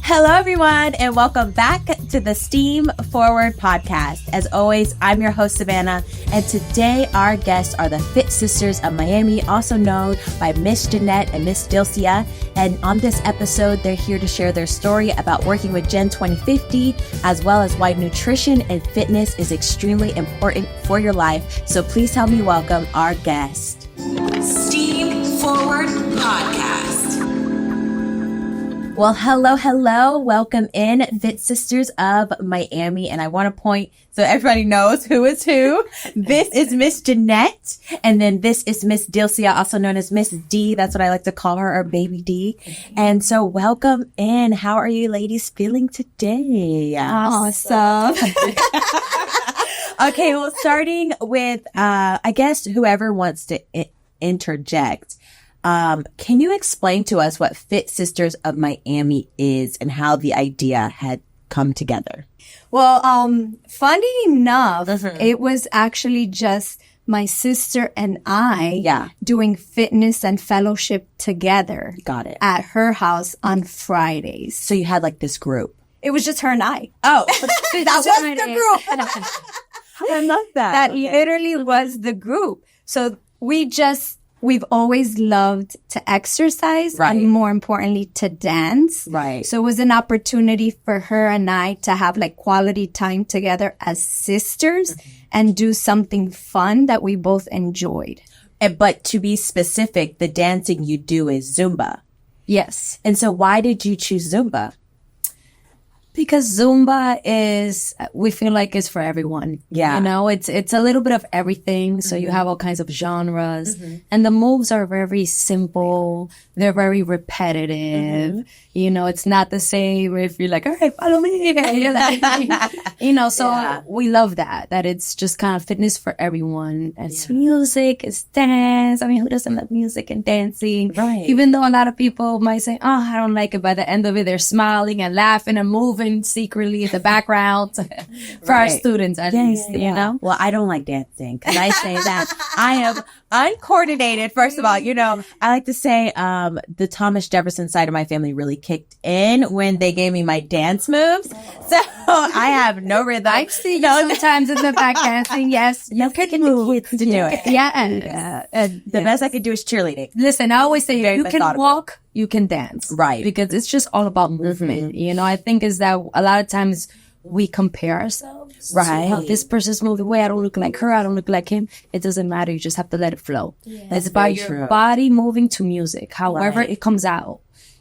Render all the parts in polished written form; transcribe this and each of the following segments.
Hello, everyone, and welcome back to the Steam Forward podcast. As always, I'm your host, Savannah, and today our guests are the FitSisters of Miami, also known by Miss Jeannette and Miss Dilcia. And on this episode, they're here to share their story about working with Gen 2050, as well as why nutrition and fitness is extremely important for your life. So please help me welcome our guest. Steam Forward Podcast. Well, hello. Welcome in, FitSisters of Miami. And I want to point so everybody knows who is who. This is Miss Jeannette. And then this is Miss Dilcia, also known as Miss D. That's what I like to call her, or Baby D. And so welcome in. How are you ladies feeling today? Awesome. Okay, well, starting with, I guess whoever wants to interject. Can you explain to us what FitSisters of Miami is and how the idea had come together? Well, funny enough, it was actually just my sister and I doing fitness and fellowship together. Got it. At her house on Fridays. So you had like this group. It was just her and I. Oh, that was the group. I love that. That literally was the group. So we've always loved to exercise and more importantly to dance. Right. So it was an opportunity for her and I to have like quality time together as sisters and do something fun that we both enjoyed. But to be specific, the dancing you do is Zumba. Yes. And so why did you choose Zumba? Because Zumba we feel like it's for everyone. Yeah. You know, it's a little bit of everything. So you have all kinds of genres and the moves are very simple. They're very repetitive. You know, it's not the same if you're like, all right, follow me. You know, so we love that it's just kind of fitness for everyone. It's music, it's dance. I mean, who doesn't love music and dancing? Right. Even though a lot of people might say, oh, I don't like it. By the end of it, they're smiling and laughing and moving secretly in the background for our students at least, you know? Well, I don't like dancing because I say that I am uncoordinated. First of all, you know, I like to say the Thomas Jefferson side of my family really kicked in when they gave me my dance moves. So I have no rhythm. I see you sometimes in the back dancing. Yes, you can move to do it. Yeah. The best I could do is cheerleading. Listen, I always say Very you can methodical. walk, you can dance. Right. Because it's just all about movement. You know, I think is that a lot of times we compare ourselves. Right. To how this person's moving away. I don't look like her. I don't look like him. It doesn't matter. You just have to let it flow. Yeah, it's about your body moving to music, however it comes out.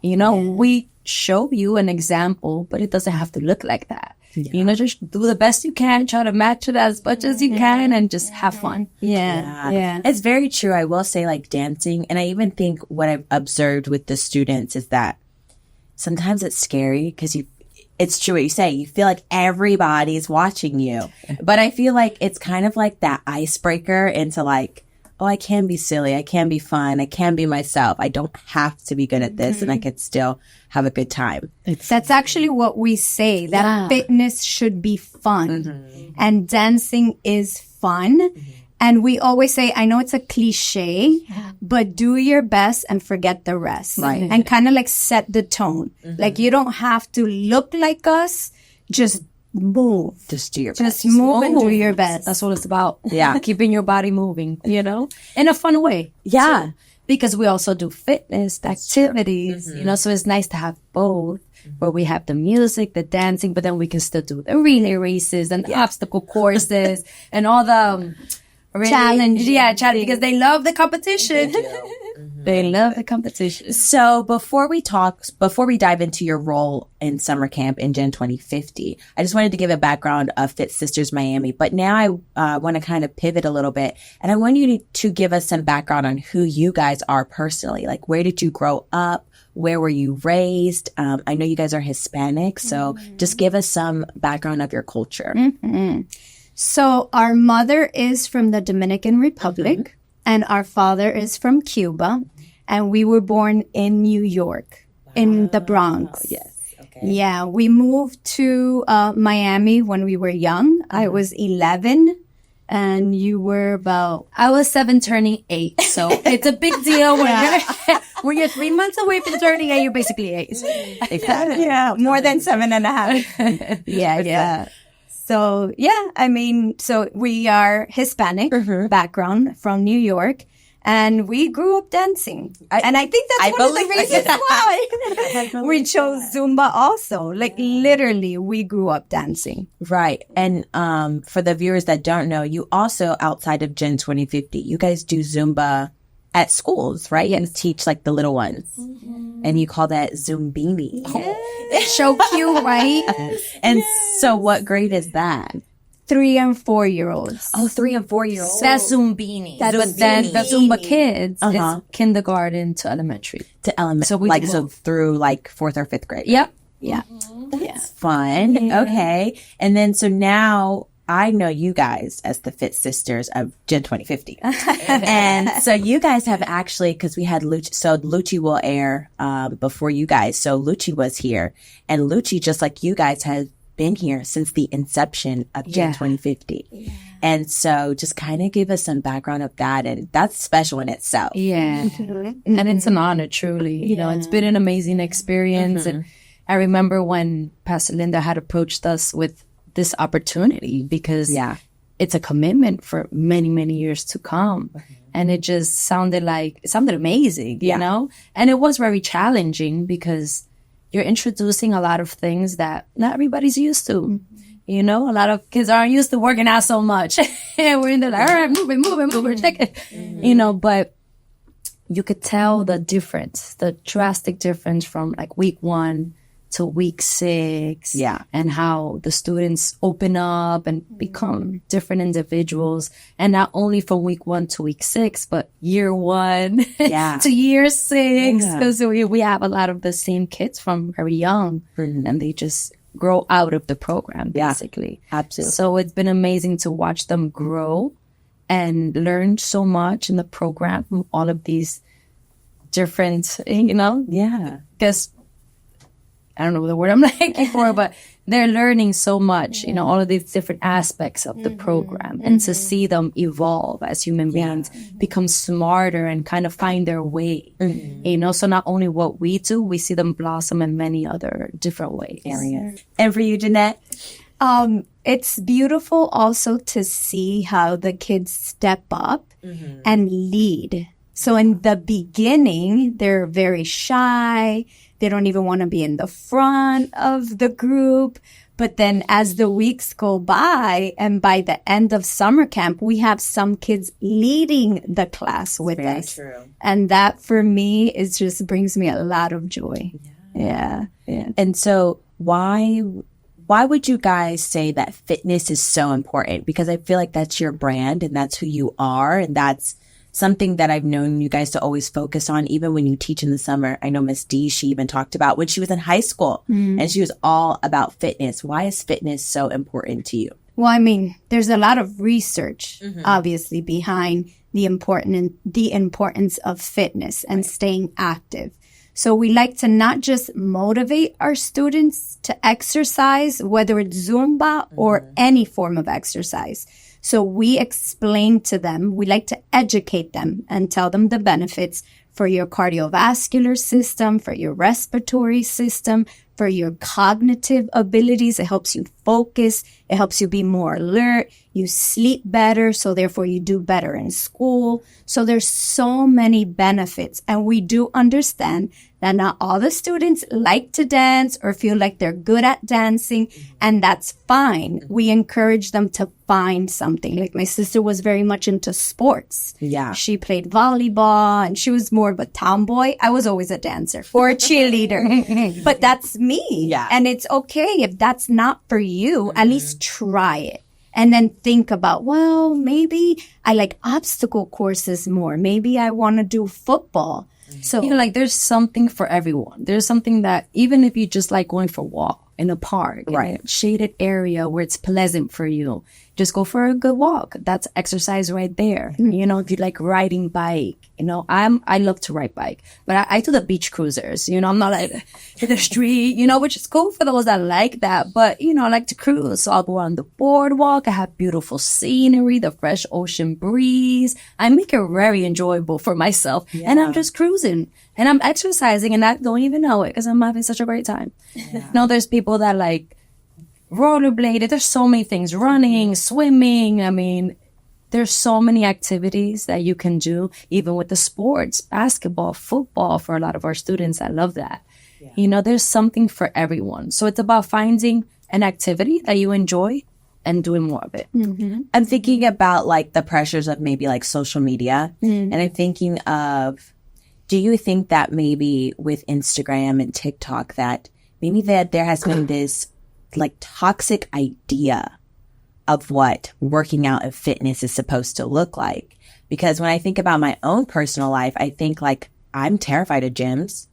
You know, we show you an example, but it doesn't have to look like that. Yeah. You know, just do the best you can, try to match it as much as you can and just have fun. Yeah. It's very true. I will say like dancing. And I even think what I've observed with the students is that sometimes it's scary because it's true what you say. You feel like everybody's watching you. But I feel like it's kind of like that icebreaker into like, oh, I can be silly. I can be fun. I can be myself. I don't have to be good at this and I could still have a good time. That's actually what we say, that fitness should be fun and dancing is fun. And we always say, I know it's a cliche, but do your best and forget the rest. Right. And kind of like set the tone. Like you don't have to look like us, just move. Just do your best. Just move and do your best. That's what it's about. Yeah. Keeping your body moving, you know, in a fun way. Yeah. Because we also do fitness activities, you know, so it's nice to have both. Where we have the music, the dancing, but then we can still do the relay races and the obstacle courses and all the challenge. Because they love the competition. They love the competition. So before we dive into your role in summer camp in Gen 2050, I just wanted to give a background of FitSisters Miami. But now I want to kind of pivot a little bit. And I want you to give us some background on who you guys are personally. Like, where did you grow up? Where were you raised? I know you guys are Hispanic. So just give us some background of your culture. So our mother is from the Dominican Republic and our father is from Cuba. And we were born in New York, in the Bronx. Yes. Okay. Yeah, we moved to Miami when we were young. I was 11 and you were about... I was 7 turning 8. So it's a big deal when When you're 3 months away from turning 8, you're basically 8. Exactly. Yeah, more than 7.5. Yeah. So, I mean, so we are Hispanic background from New York. And we grew up dancing. And I think that's one of the reasons why we chose Zumba also. Like, literally, we grew up dancing. Right. And for the viewers that don't know, you also, outside of Gen 2050, you guys do Zumba at schools, right? Yes. You teach, like, the little ones. And you call that Zumbini. Yes. So cute, right? And so what grade is that? 3 and 4 year olds. Oh, 3 and 4 year olds. That's Zumbini. But then the Zumba kids is kindergarten to elementary. So we so through like 4th or 5th grade. Yep. Yeah. That's fun. Yeah. Okay. And then so now I know you guys as the Fit Sisters of Gen 2050. And so you guys have actually, because we had Lucci, so Lucci will air before you guys. So Lucci was here. And Lucci, just like you guys, has been here since the inception of Gen 2050. Yeah. And so just kind of give us some background of that. And that's special in itself. Yeah. And it's an honor, truly. You know, it's been an amazing experience. And I remember when Pastor Linda had approached us with this opportunity because it's a commitment for many, many years to come. And it just sounded amazing, you know? And it was very challenging because you're introducing a lot of things that not everybody's used to. You know, a lot of kids aren't used to working out so much. And we're in there like, all right, move it, check it. You know, but you could tell the difference, the drastic difference from like week 1 to week 6. Yeah. And how the students open up and become different individuals. And not only from week 1 to week 6, but year 1 to year 6. Because we have a lot of the same kids from very young. And they just grow out of the program, basically. Absolutely. So it's been amazing to watch them grow and learn so much in the program from all of these different, you know? Yeah. Because I don't know the word I'm looking for, but they're learning so much, you know, all of these different aspects of the program, and to see them evolve as human beings, become smarter and kind of find their way, you know. So not only what we do, we see them blossom in many other different ways. Areas. And for you, Jeannette? It's beautiful also to see how the kids step up and lead. So in the beginning, they're very shy. They don't even want to be in the front of the group. But then as the weeks go by, and by the end of summer camp, we have some kids leading the class with us. True. And that for me is just brings me a lot of joy. Yeah. And so why would you guys say that fitness is so important? Because I feel like that's your brand and that's who you are. And that's something that I've known you guys to always focus on, even when you teach in the summer. I know Miss D, she even talked about when she was in high school and she was all about fitness. Why is fitness so important to you? Well, I mean, there's a lot of research, obviously, behind the importance of fitness and staying active. So we like to not just motivate our students to exercise, whether it's Zumba or any form of exercise. So we explain to them, we like to educate them and tell them the benefits for your cardiovascular system, for your respiratory system, for your cognitive abilities. It helps you focus. It helps you be more alert. You sleep better, so therefore you do better in school. So there's so many benefits. And we do understand that not all the students like to dance or feel like they're good at dancing, and that's fine. We encourage them to find something. Like my sister was very much into sports. Yeah. She played volleyball and she was more of a tomboy. I was always a dancer or a cheerleader, but that's me. Yeah. And it's okay if that's not for you, at least try it. And then think about, well, maybe I like obstacle courses more. Maybe I want to do football. So, you know, like there's something for everyone. There's something that even if you just like going for a walk in a park, right, in a shaded area where it's pleasant for you, just go for a good walk. That's exercise right there. You know, if you like riding bike, you know, I love to ride bike, but I do the beach cruisers. You know, I'm not like in the street, you know, which is cool for those that like that. But, you know, I like to cruise. So I'll go on the boardwalk. I have beautiful scenery, the fresh ocean breeze. I make it very enjoyable for myself. And I'm just cruising. And I'm exercising and I don't even know it because I'm having such a great time. No, there's people that like rollerbladed. There's so many things, running, swimming. I mean, there's so many activities that you can do, even with the sports, basketball, football, for a lot of our students. I love that. Yeah. You know, there's something for everyone. So it's about finding an activity that you enjoy and doing more of it. Mm-hmm. I'm thinking about like the pressures of maybe like social media. And I'm thinking of, do you think that maybe with Instagram and TikTok that maybe that there has been this like toxic idea of what working out and fitness is supposed to look like? Because when I think about my own personal life, I think like I'm terrified of gyms.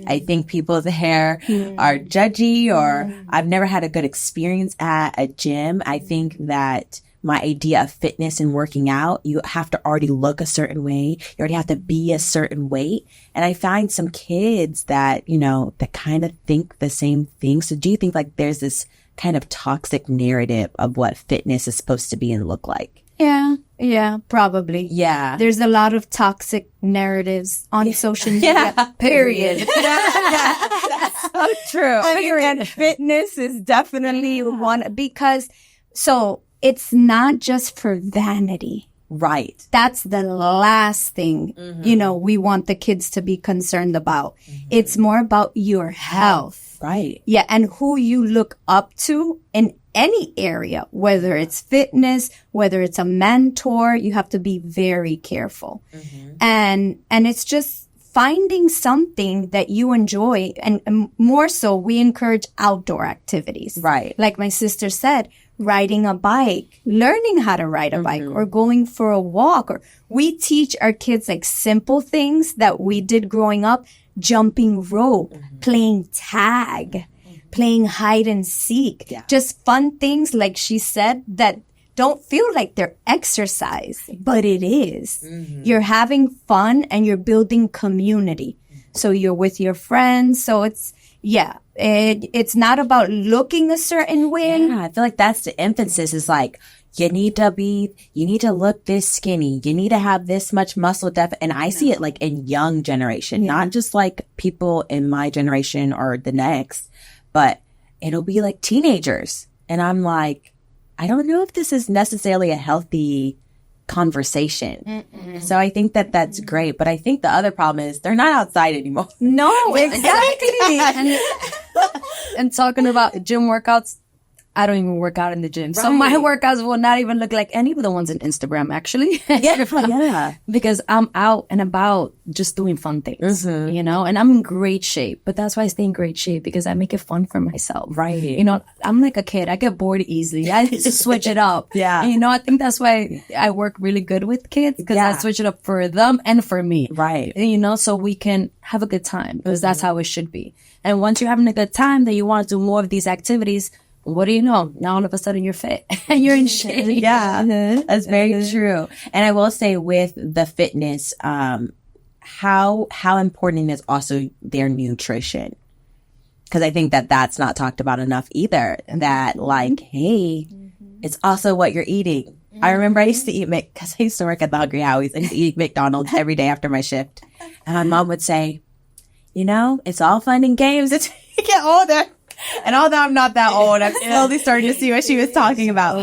I think people there are judgy, or I've never had a good experience at a gym. I think that my idea of fitness and working out, you have to already look a certain way. You already have to be a certain weight. And I find some kids that, you know, that kind of think the same thing. So do you think like there's this kind of toxic narrative of what fitness is supposed to be and look like? Yeah, probably. Yeah. There's a lot of toxic narratives on social media, period. That's so true. And fitness is definitely one, because so it's not just for vanity. Right. That's the last thing, you know, we want the kids to be concerned about. It's more about your health. Right. Yeah. And who you look up to in any area, whether it's fitness, whether it's a mentor, you have to be very careful. And it's just finding something that you enjoy. And more so, we encourage outdoor activities. Right. Like my sister said, riding a bike, learning how to ride a bike, or going for a walk. Or we teach our kids like simple things that we did growing up, jumping rope, playing tag, playing hide and seek, just fun things, like she said, that don't feel like they're exercise, but it is. You're having fun and you're building community. So you're with your friends. So it's, it's not about looking a certain way. Yeah, I feel like that's the emphasis, is like, you need to look this skinny. You need to have this much muscle depth. And I see it like in young generation, not just like people in my generation or the next, but it'll be like teenagers. And I'm like, I don't know if this is necessarily a healthy conversation. So I think that that's great. But I think the other problem is they're not outside anymore. No, exactly. And talking about gym workouts, I don't even work out in the gym. So my workouts will not even look like any of the ones on Instagram, actually. Yeah. Because I'm out and about just doing fun things, you know, and I'm in great shape. But that's why I stay in great shape, because I make it fun for myself. Right. You know, I'm like a kid. I get bored easily. I just switch it up. Yeah. And, you know, I think that's why I work really good with kids, because I switch it up for them and for me. Right. You know, so we can have a good time, because that's how it should be. And once you're having a good time, then you want to do more of these activities. What do you know? Now all of a sudden you're fit and you're in shape. Yeah, that's very true. And I will say with the fitness, how important is also their nutrition? Because I think that that's not talked about enough either. That like, hey, it's also what you're eating. I remember I used to eat because I used to work at the Hungry Howie's. I used to eat McDonald's every day after my shift. And my mom would say, you know, it's all fun and games until you get older. And although I'm not that old, I'm slowly starting to see what she was talking about.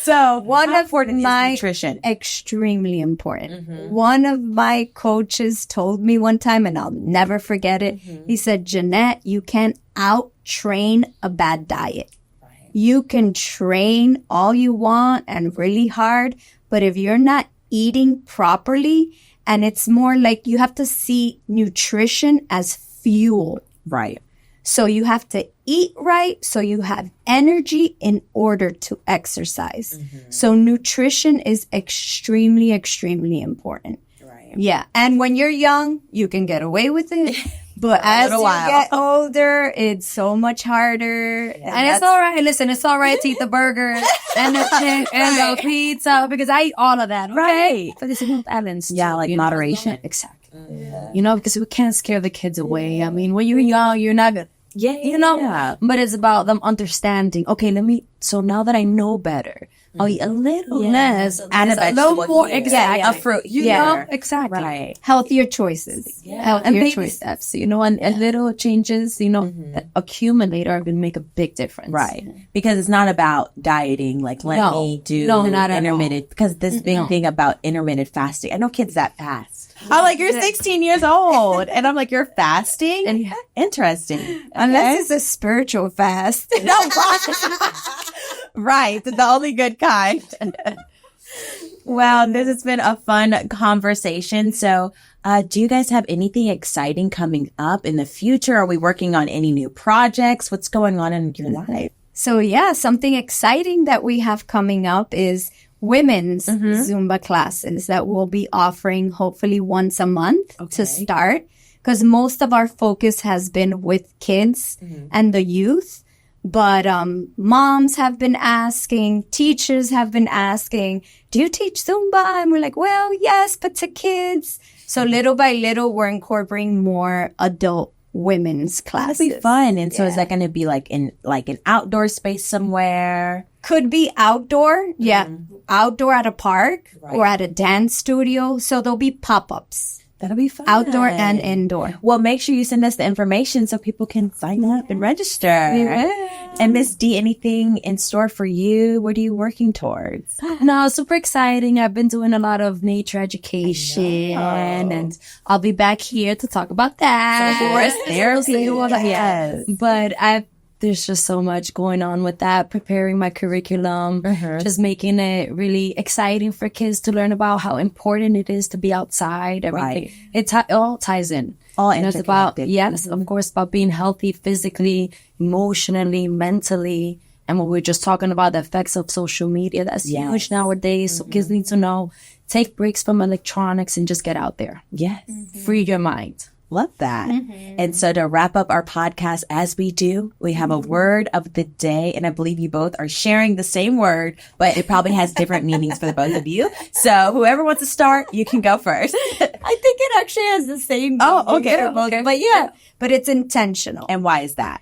So one of my nutrition, extremely important. One of my coaches told me one time, and I'll never forget it. He said, Jeannette, you can't out-train a bad diet. You can train all you want and really hard, but if you're not eating properly, and it's more like you have to see nutrition as fuel. Right. So you have to eat right so you have energy in order to exercise. So nutrition is extremely, extremely important. Right. Yeah. And when you're young, you can get away with it. But as you get older, it's so much harder. And it's all right. Listen, it's all right to eat the burger and the chicken and the pizza, because I eat all of that. Okay? Right. But it's about balance. Yeah, like moderation. Exactly. You know, because we can't scare the kids away. I mean, when you're young, you're not gonna, you know, but it's about them understanding, okay, so now that I know better, Oh, a little Yes, and a a little vegetable more here. exactly. A fruit You here. know, exactly. Right. Healthier choices. And Healthier baby choices. steps, you know, and little changes, you know, that accumulate are going to make a big difference. Right. Because it's not about dieting, like let No. me do No, not at intermittent, because this big thing about intermittent fasting. I know kids that fast. I'm like, you're 16 years old. And I'm like, you're fasting? And- Interesting. Unless it's a spiritual fast. Right. The only good kind. Well, this has been a fun conversation. So, do you guys have anything exciting coming up in the future? Are we working on any new projects? What's going on in your life? So yeah, something exciting that we have coming up is women's Zumba classes that we'll be offering hopefully once a month to start, because most of our focus has been with kids and the youth. But moms have been asking, teachers have been asking, do you teach Zumba? And we're like, well, yes, but to kids. So little by little, we're incorporating more adult women's classes. That'd be fun. And so is that going to be like in an outdoor space somewhere? Could be outdoor, outdoor at a park or at a dance studio. So there'll be pop-ups, That'll be fun. outdoor and indoor. Well, make sure you send us the information so people can sign up and register. And Miss D, anything in store for you? What are you working towards? No, super exciting. I've been doing a lot of nature education and I'll be back here to talk about that. Of course, there's yes. But there's just so much going on with that, preparing my curriculum, just making it really exciting for kids to learn about how important it is to be outside. Everything. It all ties in. All and it's about, interconnected. yes, of course, about being healthy physically, emotionally, mentally. And when we're just talking about the effects of social media, that's huge nowadays. So kids need to know, take breaks from electronics and just get out there. Yes. Free your mind. Love that. And so to wrap up our podcast, as we do, we have a word of the day. And I believe you both are sharing the same word, but it probably has different meanings for the both of you. So whoever wants to start, you can go first. I think it actually has the same. Oh, okay. But it's intentional. And why is that?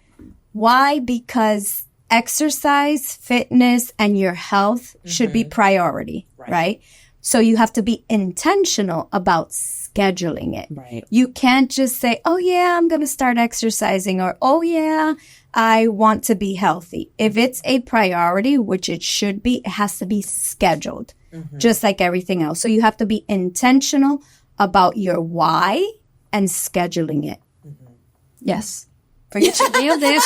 Why? Because exercise, fitness, and your health should be priority, right? So you have to be intentional about scheduling it. Right. You can't just say, oh yeah, I'm going to start exercising, or, oh yeah, I want to be healthy. If it's a priority, which it should be, it has to be scheduled, just like everything else. So you have to be intentional about your why and scheduling it. Yes. Forget your deal this.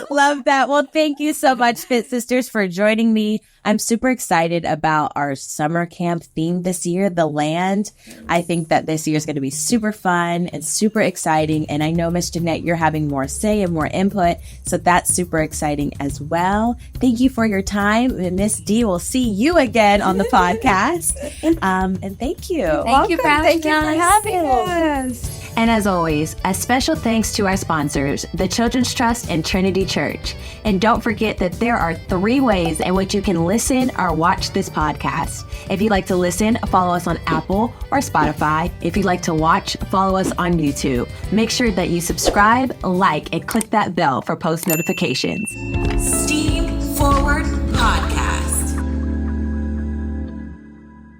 Love that. Well, thank you so much, Fit Sisters, for joining me. I'm super excited about our summer camp theme this year, The Land. I think that this year is going to be super fun and super exciting. And I know, Miss Jeannette, you're having more say and more input. So that's super exciting as well. Thank you for your time. And Miss D, we'll see you again on the podcast. And thank you. Thank you for having us. And as always, a special thanks to our sponsors, the Children's Trust and Trinity Church. And don't forget that there are 3 ways in which you can listen or watch this podcast. If you'd like to listen, follow us on Apple or Spotify. If you'd like to watch, follow us on YouTube. Make sure that you subscribe, like, and click that bell for post notifications. Steam Forward